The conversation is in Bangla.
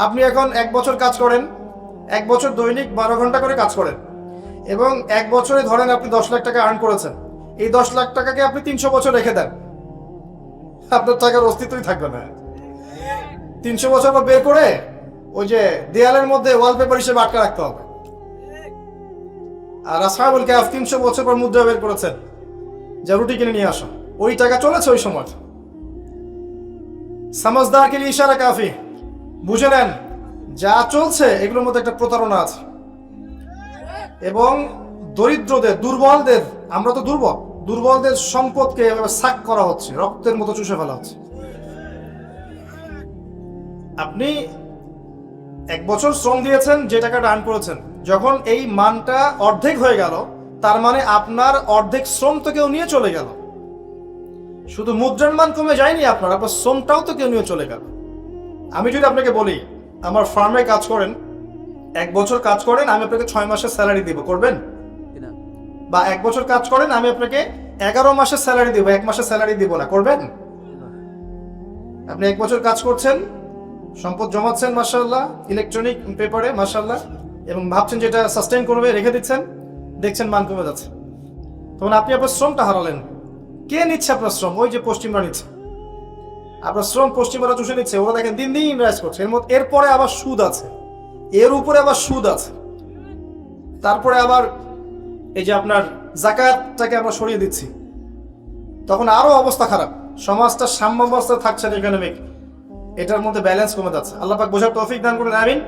আপনি এখন 1 বছর কাজ করেন, 1 বছর দৈনিক 12 ঘন্টা করে কাজ করেন, এবং 1 বছরে ধরেন আপনি 10 লাখ টাকা আর্ন করেছেন। এই 10 লাখ টাকাকে আপনি 300 বছর রেখে দেন, আপনার টাকার অস্তিত্বই থাকবে না। 300 বছর পর বের করে ওই যে দেয়ালের মধ্যে ওয়ালপেপার হিসেবে আটকা রাখতে হবে। আর আসহাবুল কাহফ 300 বছর পর মুদ্রা বের করেছেন, যা রুটি কিনে নিয়ে আসা, ওই টাকা চলেছে ওই সময়। সমঝদার কে লিয়ে ইশারা কাফি। বুঝে নেন, যা চলছে এগুলোর মধ্যে একটা প্রতারণা আছে। এবং দরিদ্রদের, দুর্বলদের, আমরা তো দুর্বলদের সম্পদকে এভাবে সাক করা হচ্ছে, রক্তের মতো চুষে ফেলা হচ্ছে। আপনি 1 বছর শ্রম দিয়েছেন, যে টাকাটা আর্ন করেছেন, যখন এই মানটা অর্ধেক হয়ে গেল, তার মানে আপনার অর্ধেক শ্রম তো কেউ নিয়ে চলে গেল। শুধু মুদ্রার মান কমে যায়নি, আপনার শ্রমটাও তো কেউ নিয়ে চলে গেল। আমি যদি আপনাকে বলি, আমার ফার্মে কাজ করেন, 1 বছর কাজ করেন, আমি আপনাকে 6 মাসের স্যালারি দিব, করবেন? বা 1 বছর কাজ করেন, আমি আপনাকে 11 মাসের স্যালারি দিব, 1 মাসের স্যালারি দিব না, করবেন? আপনি 1 বছর কাজ করছেন, সম্পদ জমাচ্ছেন মাশাআল্লাহ, ইলেকট্রনিক পেপারে মাশাআল্লাহ, এবং ভাবছেন যেটা সাস্টেইন করবে, রেখে দিচ্ছেন, দেখছেন মান কমে যাচ্ছে। তখন আপনি আপনার শ্রমটা হারালেন। কে নিচ্ছে আপনার শ্রম? ওই যে পশ্চিমরা নিচ্ছে আপনার শ্রম, পশ্চিমরা চুষে নিচ্ছে। ওরা দেখেন দিন দিন রাইজ করছে, এরপরে আবার সুদ আছে, এর উপরে আবার সুদ আছে, তারপরে আবার এই যে আপনার যাকাতটাকে আমরা সরিয়ে দিচ্ছি, তখন আরো অবস্থা খারাপ। সমাজটা সাম্যাবস্থা থাকছে না, ইকোনমিক, এটার মধ্যে ব্যালেন্স কমে যাচ্ছে। আল্লাহ পাক বোঝার তৌফিক দান করুন, আমিন।